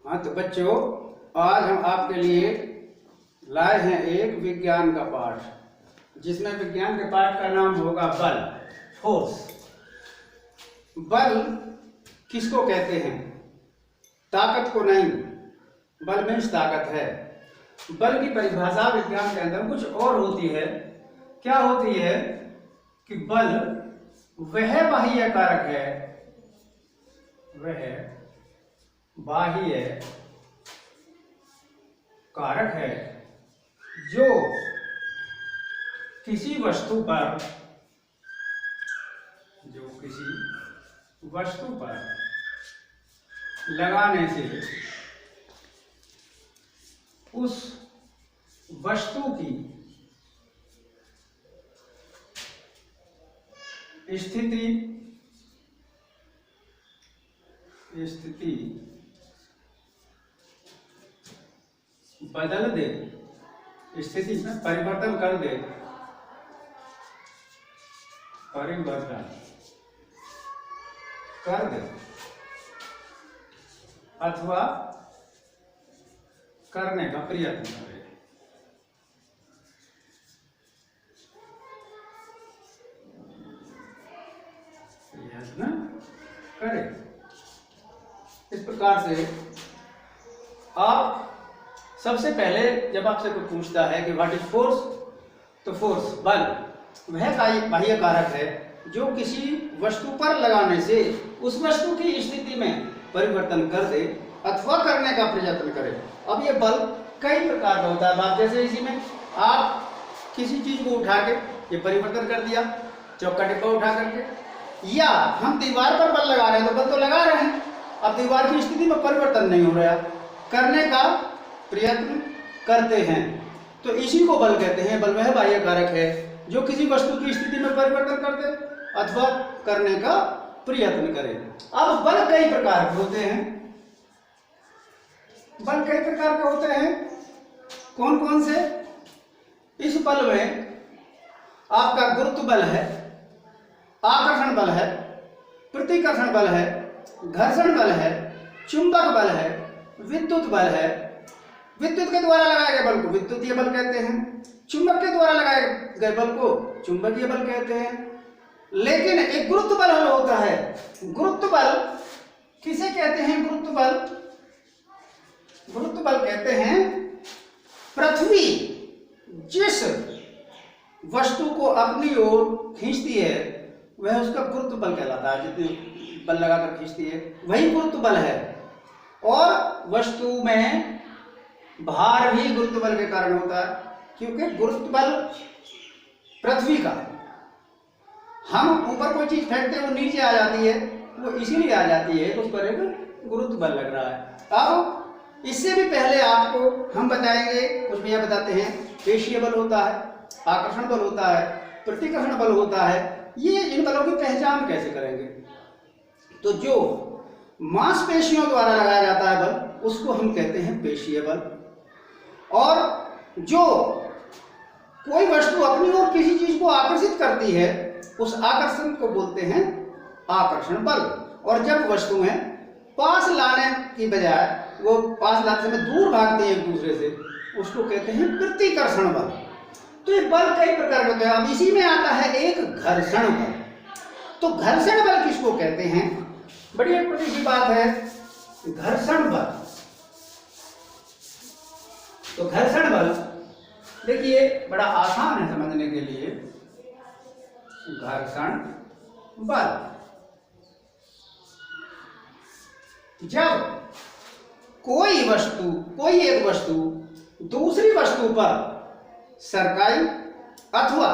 हाँ तो बच्चों, आज हम आपके लिए लाए हैं एक विज्ञान का पाठ, जिसमें विज्ञान के पाठ का नाम होगा बल, फोर्स। बल किसको कहते हैं? ताकत को नहीं, बल मीन्स ताकत है। बल की परिभाषा विज्ञान के अंदर कुछ और होती है। क्या होती है कि बल वह बाह्य कारक है, वह बाह्य कारक है जो किसी वस्तु पर लगाने से उस वस्तु की स्थिति बदल दे, स्थिति में परिवर्तन कर दे, अथवा करने का प्रयत्न करे। इस प्रकार से आप सबसे पहले जब आपसे कोई पूछता है कि व्हाट इज फोर्स, तो फोर्स बल वह बाह्य कारक है जो किसी वस्तु पर लगाने से उस वस्तु की स्थिति में परिवर्तन कर दे अथवा करने का प्रयत्न करे। अब ये बल कई प्रकार का होता है। आप जैसे इसी में आप किसी चीज को उठा के ये परिवर्तन कर दिया, चौक का डिब्बा उठा करके, या हम दीवार पर बल लगा रहे हैं तो बल तो लगा रहे हैं, अब दीवार की स्थिति में परिवर्तन नहीं हो रहा, करने का प्रयत्न करते हैं, तो इसी को बल कहते हैं। बल वह बाह्य कारक है जो किसी वस्तु की स्थिति में परिवर्तन कर दे अथवा करने का प्रयत्न करे। अब बल कई प्रकार के होते हैं। बल कई प्रकार के होते हैं। कौन कौन से? इस बल में आपका गुरुत्व बल है, आकर्षण बल है, प्रतिकर्षण बल है, घर्षण बल है, चुंबक बल है, विद्युत बल है। विद्युत के द्वारा लगाए गए बल को विद्युतीय बल कहते हैं, चुंबक के द्वारा लगाए गए बल को चुंबकीय बल कहते हैं। लेकिन एक गुरुत्व बल होता है। गुरुत्व बल किसे कहते हैं? गुरुत्व बल कहते हैं पृथ्वी जिस वस्तु को अपनी ओर खींचती है वह उसका गुरुत्व बल कहलाता है। जितनी बल लगाकर खींचती है वही गुरुत्व बल है। और वस्तु में भार भी गुरुत्व बल के कारण होता है, क्योंकि गुरुत्व बल पृथ्वी का, हम ऊपर कोई चीज फेंकते हैं वो नीचे आ जाती है, वो इसीलिए आ जाती है उस पर एक गुरुत्व बल लग रहा है। अब इससे भी पहले आपको हम बताएंगे, कुछ भैया बताते हैं, पेशीय बल होता है, आकर्षण बल होता है, प्रतिकर्षण बल होता है। ये इन बलों की पहचान कैसे करेंगे? तो जो मांसपेशियों द्वारा लगाया जाता है बल उसको हम कहते हैं पेशीय बल, और जो कोई वस्तु अपनी ओर किसी चीज को आकर्षित करती है उस आकर्षण को बोलते हैं आकर्षण बल। और जब वस्तुएं पास लाने की बजाय वो पास लाते समय दूर भागती है एक दूसरे से, उसको कहते हैं प्रतिकर्षण बल। तो ये बल कई प्रकार के होते हैं। अब इसी में आता है एक घर्षण बल। तो घर्षण बल किसको कहते हैं? बड़ी एक बड़ी सी बात है, घर्षण बल। तो घर्षण बल देखिए बड़ा आसान है समझने के लिए। घर्षण बल जब कोई एक वस्तु दूसरी वस्तु पर सरकाई अथवा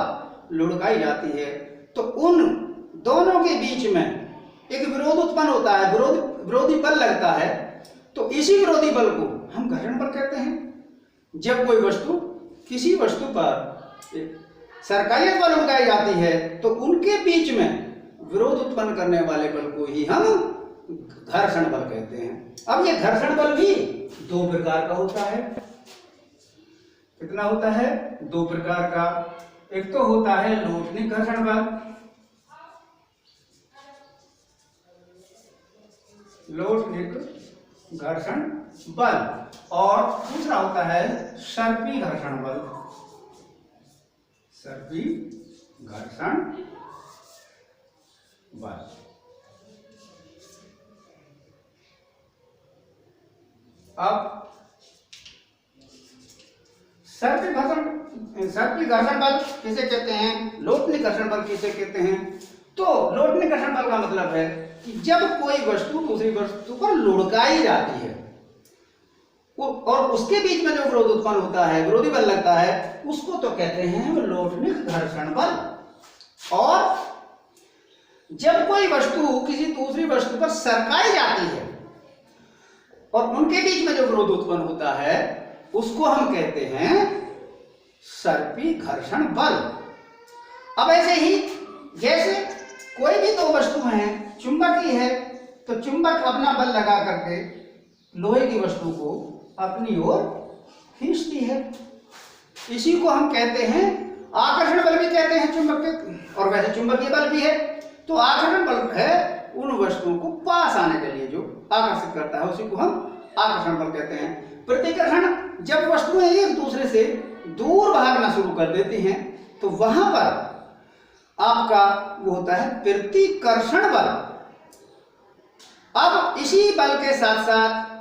लुढ़काई जाती है तो उन दोनों के बीच में एक विरोध उत्पन्न होता है, विरोधी बल लगता है। तो इसी विरोधी बल को हम घर्षण बल कहते हैं। जब कोई वस्तु किसी वस्तु पर सरकाई अथवा लुढ़काई जाती है तो उनके बीच में विरोध उत्पन्न करने वाले बल को ही हम घर्षण बल कहते हैं। अब ये घर्षण बल भी दो प्रकार का होता है। कितना होता है? दो प्रकार का। एक तो होता है लोचनिक घर्षण बल, लोचनिक घर्षण बल, और दूसरा होता है सर्पी घर्षण बल। सर्पी घर्षण बल। अब सर्पी घर्षण बल किसे कहते हैं, लोटनी घर्षण बल किसे कहते हैं? तो लोटनी घर्षण बल का मतलब है कि जब कोई वस्तु दूसरी वस्तु पर लुढ़काई जाती है और उसके बीच में जो विरोध उत्पन्न होता है, विरोधी बल लगता है, उसको तो कहते हैं लोटनी घर्षण बल। और जब कोई वस्तु किसी दूसरी वस्तु पर सरकाई जाती है और उनके बीच में जो विरोध उत्पन्न होता है, उसको हम कहते हैं सर्पी घर्षण बल। अब ऐसे ही जैसे कोई भी दो वस्तु हैं, चुंबकीय है तो चुंबक अपना बल लगा करके लोहे की वस्तु को अपनी ओर खींचती है, इसी को हम कहते हैं आकर्षण बल भी कहते हैं चुंबक के, और वैसे चुंबकीय बल भी है। तो आकर्षण बल है उन वस्तुओं को पास आने के लिए जो आकर्षित करता है, उसी को हम आकर्षण बल कहते हैं। प्रतिकर्षण, जब वस्तुएं एक दूसरे से दूर भागना शुरू कर देती हैं तो वहां पर आपका वो होता है प्रतिकर्षण बल। अब इसी बल के साथ साथ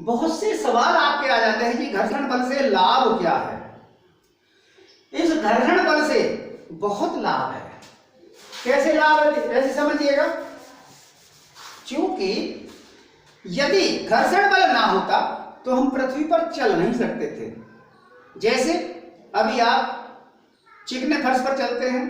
बहुत से सवाल आपके आ जाते हैं कि घर्षण बल से लाभ क्या है। इस घर्षण बल से बहुत लाभ है। कैसे लाभ है ऐसे समझिएगा, क्योंकि यदि घर्षण बल ना होता तो हम पृथ्वी पर चल नहीं सकते थे। जैसे अभी आप चिकने फर्श पर चलते हैं,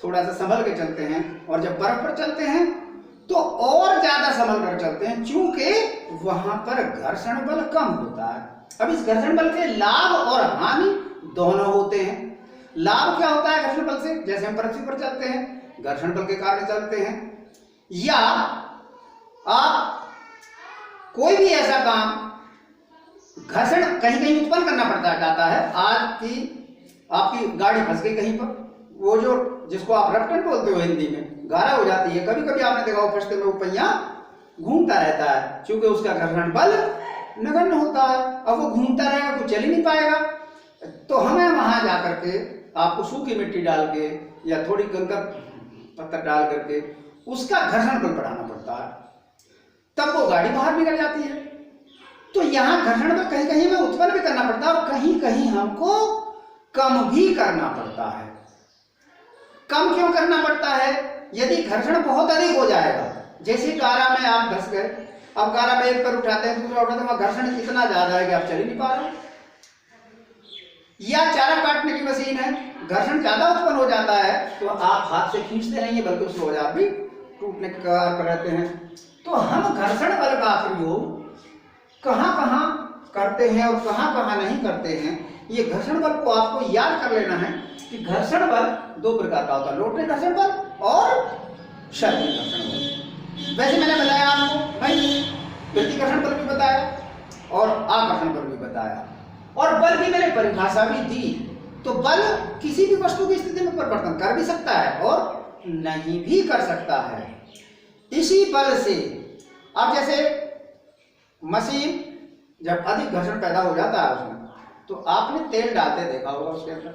थोड़ा सा संभल के चलते हैं, और जब बर्फ पर चलते हैं तो और ज्यादा संभल कर चलते हैं, क्योंकि वहां पर घर्षण बल कम होता है। अब इस घर्षण बल के लाभ और हानि दोनों होते हैं। लाभ क्या होता है घर्षण बल से? जैसे हम पृथ्वी पर चलते हैं घर्षण बल के कारण चलते हैं, या आप कोई भी ऐसा काम घर्षण कहीं कहीं उत्पन्न करना पड़ता जाता है। आज की आपकी गाड़ी फंस गई कहीं पर, वो जो जिसको आप रफ्टन बोलते हो हिंदी में, गारा हो जाती है। कभी कभी आपने देखा वो फंसते में वो पहिया घूमता रहता है, क्योंकि उसका घर्षण बल नगण्य होता है। अब वो घूमता रहेगा तो चल ही नहीं पाएगा। तो हमें वहां जाकर के आपको सूखी मिट्टी डाल के या थोड़ी कंकर पत्थर डाल करके उसका घर्षण बल बढ़ाना पड़ता है, तब वो गाड़ी बाहर निकल जाती है। तो यहाँ घर्षण बल कहीं कहीं में उत्पन्न भी करना पड़ता है और कहीं कहीं हमको कम भी करना पड़ता है। कम क्यों करना पड़ता है? यदि घर्षण बहुत अधिक हो जाएगा, जैसे गारा में आप धंस गए, अब गारा में एक पैर उठाते हैं दूसरा उठाते हैं, घर्षण इतना ज्यादा है कि आप चल ही नहीं पा रहे। या चारा काटने की मशीन है, घर्षण ज्यादा उत्पन्न हो जाता है तो आप हाथ से खींचते नहीं है, बल्कि उसके औजार भी टूटने के कगार पर रहते हैं। तो हम घर्षण बल का प्रयोग कहाँ कहाँ करते हैं और कहाँ कहाँ नहीं करते हैं, ये घर्षण बल को आपको याद कर लेना है कि घर्षण बल दो प्रकार का होता है, लोटनी घर्षण बल और सर्पी घर्षण बल। वैसे मैंने बताया आपको भाई, प्रतिकर्षण बल भी बताया और आकर्षण बल भी बताया, और बल की मैंने परिभाषा भी दी। तो बल किसी भी वस्तु की स्थिति में परिवर्तन कर भी सकता है और नहीं भी कर सकता है। इसी बल से अब जैसे मशीन जब अधिक घर्षण पैदा हो जाता है उसमें, तो आपने तेल डालते देखा होगा, उसके अंदर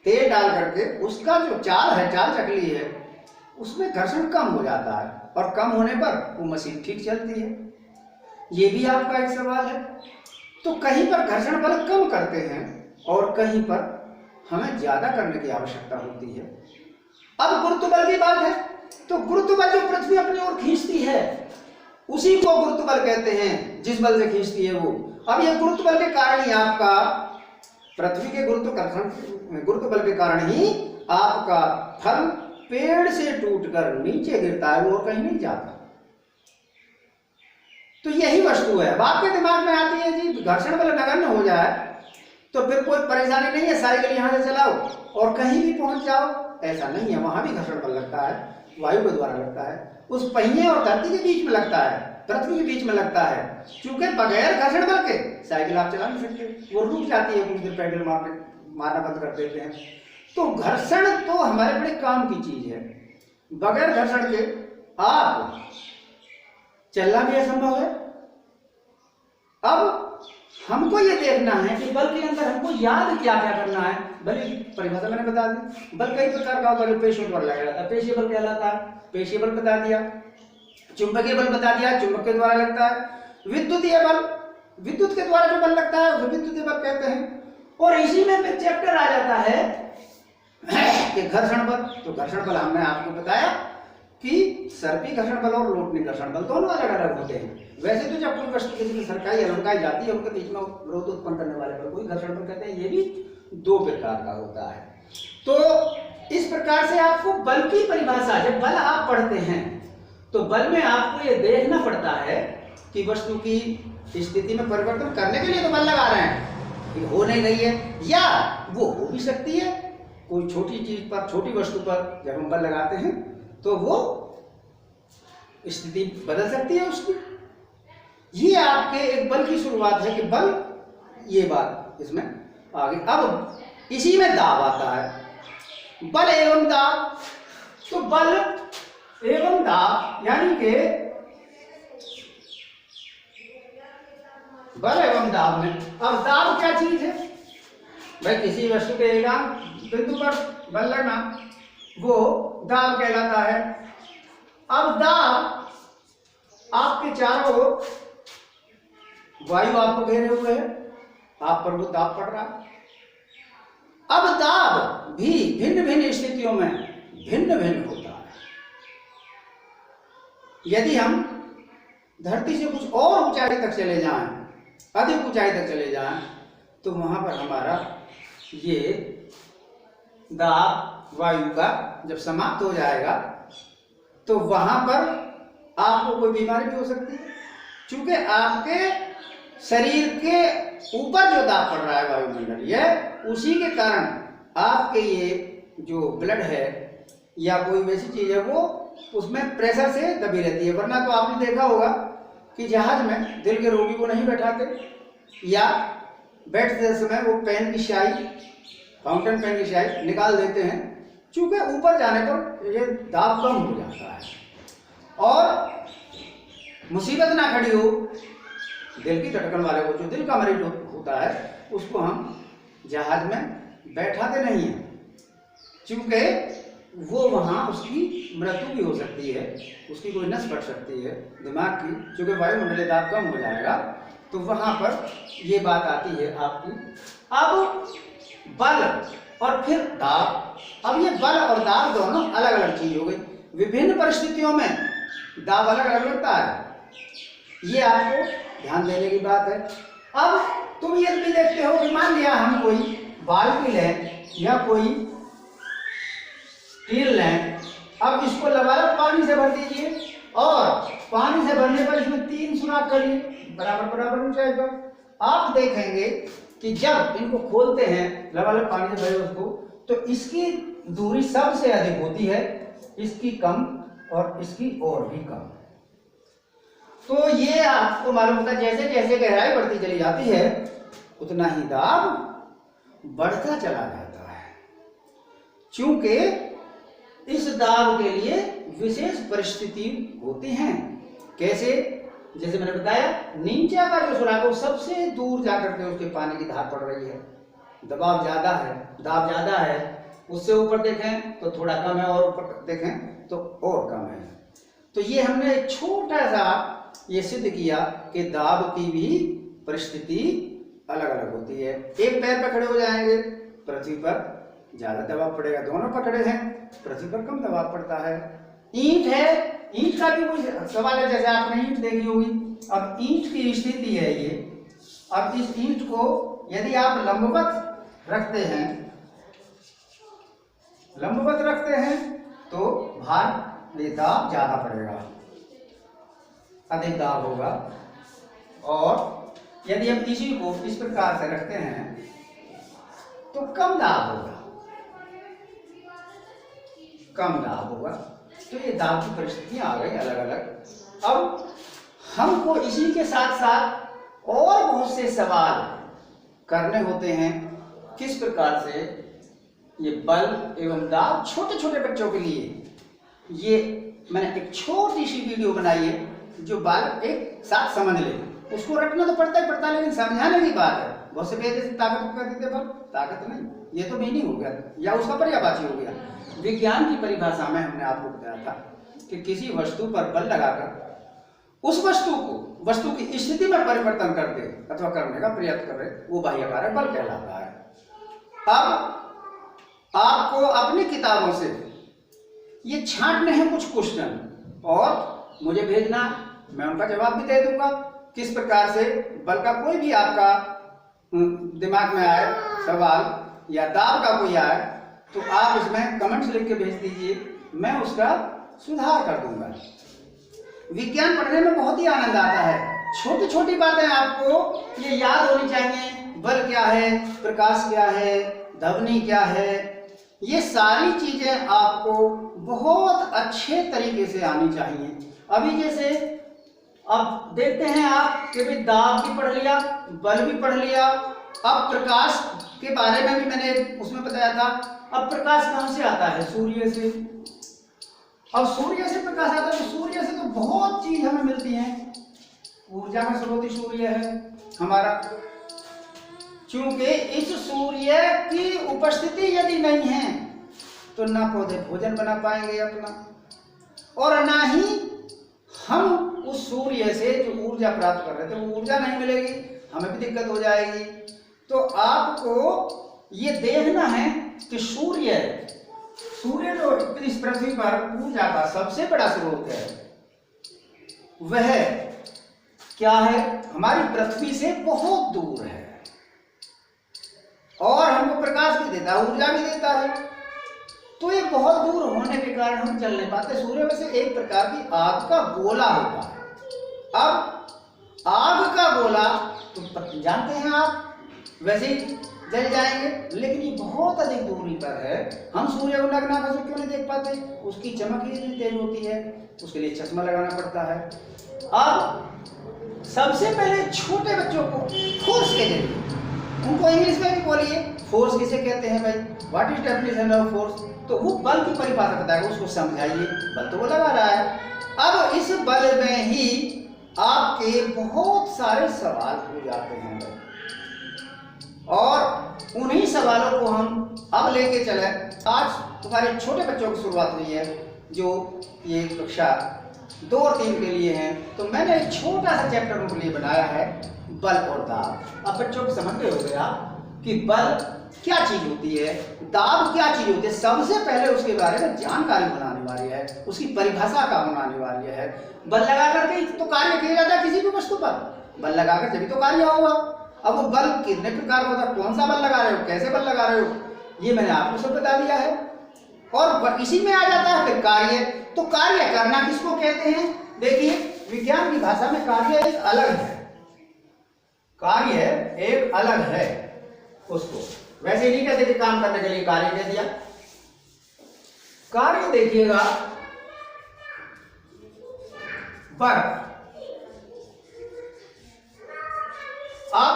तेल डाल करके उसका जो चाल है, चाल चकली है, उसमें घर्षण कम हो जाता है और कम होने पर वो मशीन ठीक चलती है। ये भी आपका एक सवाल है। तो कहीं पर घर्षण बल कम करते हैं और कहीं पर हमें ज्यादा करने की आवश्यकता होती है। अब गुरुत्व बल की बात है, तो गुरुत्व बल जो पृथ्वी अपनी ओर खींचती है उसी को गुरुत्व बल कहते हैं, जिस बल से खींचती है वो। अब ये गुरुत्व बल के कारण ही आपका पृथ्वी के गुरुत्व बल के कारण ही आपका फल पेड़ से टूटकर नीचे गिरता है, वो कहीं नहीं जाता। तो यही वस्तु है। अब आपके दिमाग में आती है जी घर्षण बल नगण्य हो जाए तो फिर कोई परेशानी नहीं है, साइकिल यहां से चलाओ और कहीं भी पहुंच जाओ। ऐसा नहीं है, वहां भी घर्षण बल लगता है, वायु के द्वारा लगता है, उस पहिए और धरती के बीच में लगता है, पृथ्वी के बीच में लगता है। क्योंकि बगैर घर्षण बल के साइकिल आप चला नहीं सकते, वो रुक जाती है, कुछ देर पैडल मारना बंद कर देते हैं। तो घर्षण तो हमारे बड़े काम की चीज है। बगैर घर्षण के आप चलना भी असंभव है अब हमको ये देखना है कि बल के अंदर हमको याद क्या क्या करना है। बल की परिभाषा मैंने बता दी। बल कई प्रकार का होता है, जो पेशियों पर लगाया जाता है, पेशीय बल कहलाता है, पेशीय बल बता दिया। चुंबकीय बल बता दिया, चुंबक के द्वारा लगता है। विद्युतीय बल, विद्युत के द्वारा जो बल लगता है उसे विद्युतीय बल कहते हैं। और इसी में फिर चैप्टर आ जाता है कि घर्षण बल। तो घर्षण बल हमने आपको बताया कि सर्पी घर्षण बल और लोटनी घर्षण बल दोनों अलग अलग होते हैं। वैसे तो जब कोई वस्तु किसी की सरकाई या लुढ़काई जाती है, उनके बीच में विरोध उत्पन्न करने वाले बल को घर्षण बल कहते हैं। ये भी दो प्रकार का होता है। तो इस प्रकार से आपको बल की परिभाषा, जब बल आप पढ़ते हैं तो बल में आपको ये देखना पड़ता है कि वस्तु की स्थिति में परिवर्तन करने के लिए तो बल लगा रहे हैं, कि हो नहीं रही है, या वो हो भी सकती है। कोई छोटी चीज पर, छोटी वस्तु पर जब हम बल लगाते हैं तो वो स्थिति बदल सकती है उसकी। ये आपके एक बल की शुरुआत है कि बल, ये बात इसमें आगे। अब इसी में दाब आता है, बल एवं दाब। तो बल एवं दाब यानी कि बल एवं दाब में, अब दाब क्या चीज है भाई? किसी वस्तु के एकांक बिंदु पर बल लगना वो दाब कहलाता है। अब दाब आपके चारों ओर वायु आपको घेरे हुए है, आप पर वो दाब पड़ रहा है। अब दाब भी भिन्न भिन्न स्थितियों में भिन्न भिन्न होता है। यदि हम धरती से कुछ और ऊंचाई तक चले जाएं, अधिक ऊंचाई तक चले जाएं, तो वहां पर हमारा ये दाब वायु का जब समाप्त हो जाएगा तो वहां पर आपको कोई बीमारी भी हो सकती है, क्योंकि आपके शरीर के ऊपर जो दाब पड़ रहा है वायुमंडलीय, उसी के कारण आपके ये जो ब्लड है या कोई वैसी चीज है वो उसमें प्रेशर से दबी रहती है। वरना तो आपने देखा होगा कि जहाज में दिल के रोगी को नहीं बैठाते, या बैठते समय वो पेन की स्याही, फाउंटेन पेन की स्याही निकाल देते हैं, चूंकि ऊपर जाने पर ये दाब कम हो जाता है और मुसीबत ना खड़ी हो। दिल की धड़कन वाले को, जो दिल का मरीज होता है, उसको हम जहाज में बैठाते नहीं हैं, क्योंकि वो वहाँ उसकी मृत्यु भी हो सकती है, उसकी कोई नस फट सकती है दिमाग की, क्योंकि वायुमंडलीय दाब कम हो जाएगा। तो वहाँ पर ये बात आती है आपकी। अब बल और फिर दाब, अब ये बल और दाब दोनों अलग अलग चीज हो गई। विभिन्न परिस्थितियों में दाब अलग अलग लगता है, ये आपको ध्यान देने की बात है। अब तुम ये भी देखते हो कि मान लिया हम कोई बाल्टी लें या कोई स्टील लें, अब इसको लगातार पानी से भर दीजिए और पानी से भरने पर इसमें 3 सुराख करिए बराबर बराबर ऊंचाई पर। आप देखेंगे कि जब इनको खोलते हैं लगातार पानी से भरे उसको, तो इसकी दूरी सबसे अधिक होती है, इसकी कम और इसकी और भी कम। तो ये आपको मालूम होता है, जैसे जैसे गहराई बढ़ती चली जाती है उतना ही दाब बढ़ता चला जाता है, क्योंकि इस दाब के लिए विशेष परिस्थिति होती हैं। कैसे? जैसे मैंने बताया, नीचे का जो सुराख है सबसे दूर जाकर के उसके पानी की धार पड़ रही है, दबाव ज्यादा है, दाब ज्यादा है। उससे ऊपर देखें तो थोड़ा कम है और ऊपर देखें तो और कम है। तो ये हमने एक छोटा सा ये सिद्ध किया कि दाब की भी परिस्थिति अलग अलग होती है। एक पैर पर खड़े हो जाएंगे, पृथ्वी पर ज्यादा दबाव पड़ेगा, दोनों पकड़े हैं, पृथ्वी पर कम दबाव पड़ता है। ईंट है, ईंट का भी कोई सवाल है, जैसे आपने ईंट देखी होगी। अब ईंट की स्थिति है ये, अब इस ईंट को यदि आप लंबवत रखते हैं, लंबवत रखते हैं तो भार दाब ज्यादा पड़ेगा, अधिक दाब होगा। और यदि हम इसी को इस प्रकार से रखते हैं तो कम दाब होगा, कम दाब होगा। तो ये दाब की परिस्थितियां आ गई अलग अलग। अब हमको इसी के साथ साथ और बहुत से सवाल करने होते हैं, किस प्रकार से ये बल एवं दाब छोटे छोटे बच्चों के लिए। ये मैंने एक छोटी सी वीडियो बनाई है जो बालक एक साथ समझ ले। उसको रटना तो पड़ता ही पड़ता है, लेकिन समझाने की बात है। बहुत से भेद जैसे ताकत को कर देते पर ताकत नहीं, ये तो मीनिंग हो गया या उसका पर्यायवाची हो गया। विज्ञान की परिभाषा में हमने आपको बताया था कि किसी वस्तु पर बल लगाकर उस वस्तु की स्थिति में परिवर्तन करते अथवा करने का प्रयत्न कर रहे, वो बाह्य कार्य बल कहलाता है। अब आपको अपनी किताबों से ये छांटने हैं कुछ क्वेश्चन और मुझे भेजना, मैं उनका जवाब भी दे दूंगा। किस प्रकार से बल का कोई भी आपका दिमाग में आए सवाल या दाब का कोई आए तो आप इसमें कमेंट्स लिख के भेज दीजिए, मैं उसका सुधार कर दूंगा। विज्ञान पढ़ने में बहुत ही आनंद आता है। छोटी छोटी बातें आपको ये याद होनी चाहिए। बल क्या है, प्रकाश क्या है, ध्वनि क्या है, ये सारी चीजें आपको बहुत अच्छे तरीके से आनी चाहिए। अभी जैसे अब देखते हैं आप कि भाई दाब भी पढ़ लिया, बल भी पढ़ लिया, अब प्रकाश के बारे में भी मैंने उसमें बताया था। अब प्रकाश कहां से आता है? सूर्य से। अब सूर्य से प्रकाश आता है तो सूर्य से तो बहुत चीज हमें मिलती है। ऊर्जा का स्रोत सूर्य है हमारा। क्योंकि इस सूर्य की उपस्थिति यदि नहीं है तो ना पौधे भोजन बना पाएंगे अपना, और ना ही हम उस सूर्य से जो ऊर्जा प्राप्त कर रहे थे वो ऊर्जा नहीं मिलेगी, हमें भी दिक्कत हो जाएगी। तो आपको ये देखना है कि सूर्य जो इस पृथ्वी पर ऊर्जा का सबसे बड़ा स्रोत है, वह क्या है? हमारी पृथ्वी से बहुत दूर है और हमको प्रकाश भी देता है, ऊर्जा भी देता है। तो ये बहुत दूर होने के कारण हम चल नहीं पाते। सूर्य में से एक प्रकार की आग का गोला होता है। अब आग का गोला तो जानते हैं आप, वैसे ही जल जाएंगे, लेकिन ये बहुत अधिक दूरी पर है। हम सूर्य को नग्न आंखों से क्यों नहीं देख पाते? उसकी चमक ही इतनी तेज होती है, उसके लिए चश्मा लगाना पड़ता है। अब सबसे पहले छोटे बच्चों को फोर्स के जरिए, उनको इंग्लिश में भी बोलिए फोर्स किसे कहते हैं भाई, what is definition of force, तो वो बल की परिभाषा बताएगा, उसको समझाइए। बल तो वो लगा रहा है। अब इस बल में ही आपके बहुत सारे सवाल हो जाते हैं और उन्हीं सवालों को हम अब लेके चले। आज तुम्हारे छोटे बच्चों की शुरुआत हुई है जो ये कक्षा 2 और 3 के लिए हैं, तो मैंने एक छोटा सा चैप्टर उनके लिए बनाया है, बल और दाब। अब बच्चों को समझ गए हो गया कि बल क्या चीज होती है, दाब क्या चीज होती है। सबसे पहले उसके बारे में जानकारी होना अनिवार्य है, उसकी परिभाषा का होना अनिवार्य है। बल लगा करके तो कार्य किया जाता है किसी भी वस्तु पर, बल लगाकर जब तो कार्य होगा। अब वो बल कितने प्रकार का होता है, कौन सा बल लगा रहे हो, कैसे बल लगा रहे हो, ये मैंने आपको सब बता दिया है। और इसी में आ जाता है फिर कार्य। तो कार्य करना किसको कहते हैं? देखिए विज्ञान की भाषा में कार्य एक अलग है, कार्य एक अलग है। उसको वैसे नहीं कहते कि काम करने के लिए कार्य कह दिया। कार्य देखिएगा वर्क। अब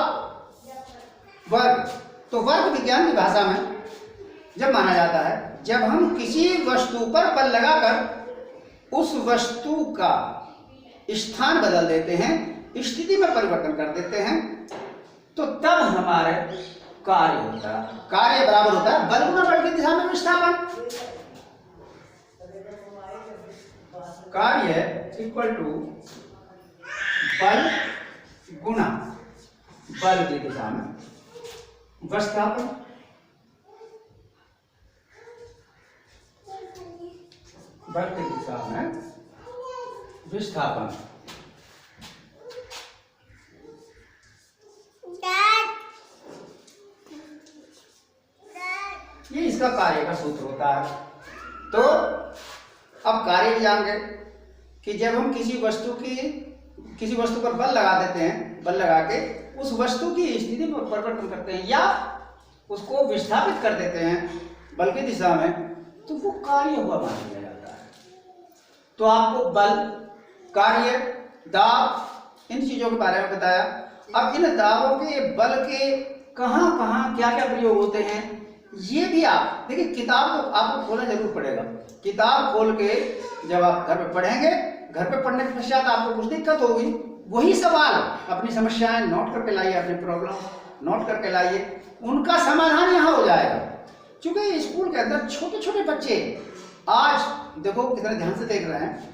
वर्ग, तो वर्ग विज्ञान की भाषा में जब माना जाता है जब हम किसी वस्तु पर बल लगाकर उस वस्तु का स्थान बदल देते हैं, स्थिति में परिवर्तन कर देते हैं, तो तब हमारे कार्य होता है। कार्य बराबर होता है बल गुना बल की दिशा में विस्थापन। कार्य इक्वल टू बल गुना बल की दिशा में विस्थापन। बल की दिशा में विस्थापन। ये इसका कार्य का सूत्र होता है। तो अब कार्य जान गए कि जब हम किसी वस्तु पर बल लगा देते हैं, बल लगा के उस वस्तु की स्थिति में परिवर्तन करते हैं या उसको विस्थापित कर देते हैं बल की दिशा में, तो वो कार्य हुआ मान लिया जाता है। तो आपको बल, कार्य, दाब, इन चीजों के बारे में बताया। अब इन दाबों के, बल के कहां कहां क्या क्या प्रयोग होते हैं ये भी आप देखिए। किताब तो आपको खोलना जरूर पड़ेगा। किताब खोल के जब आप घर पे पढ़ेंगे, घर पे पढ़ने के पश्चात आपको कुछ दिक्कत होगी, वही सवाल, अपनी समस्याएं नोट करके लाइए, अपने प्रॉब्लम नोट करके लाइए, उनका समाधान यहाँ हो जाएगा। क्योंकि स्कूल के अंदर छोटे छोटे बच्चे, आज देखो कितने ध्यान से देख रहे हैं,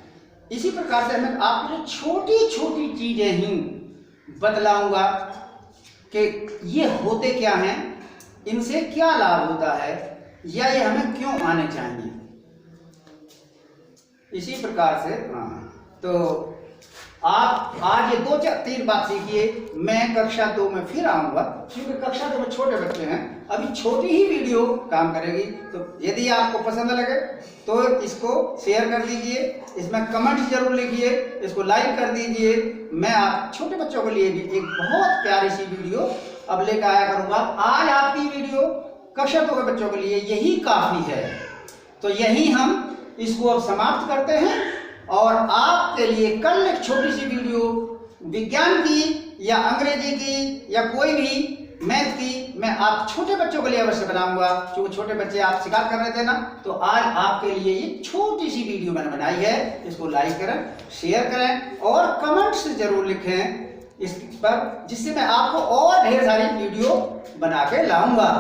इसी प्रकार से मैं आपके लिए छोटी छोटी चीजें ही बतलाऊंगा कि ये होते क्या हैं, इनसे क्या लाभ होता है, या ये हमें क्यों आने चाहिए। इसी प्रकार से तो आप आज ये 2-3 बात सीखिए। मैं कक्षा 2 में फिर आऊंगा, क्योंकि कक्षा 2 में छोटे बच्चे हैं, अभी छोटी ही वीडियो काम करेगी। तो यदि आपको पसंद लगे तो इसको शेयर कर दीजिए, इसमें कमेंट जरूर लिखिए, इसको लाइक कर दीजिए। मैं आप छोटे बच्चों के लिए भी एक बहुत प्यारी सी वीडियो अब लेकर आया करूंगा। आज आपकी वीडियो कक्षा 2 के बच्चों के लिए यही काफी है। तो यही हम इसको अब समाप्त करते हैं, और आपके लिए कल एक छोटी सी वीडियो विज्ञान की या अंग्रेजी की या कोई भी मैथ की मैं आप छोटे बच्चों के लिए अवश्य बनाऊंगा, क्योंकि छोटे बच्चे आप शिकायत कर रहे थे ना। तो आज आपके लिए ये छोटी सी वीडियो मैंने बनाई है, इसको लाइक करें, शेयर करें और कमेंट्स जरूर लिखें इस पर, जिससे मैं आपको और ढेर सारी वीडियो बना के लाऊंगा।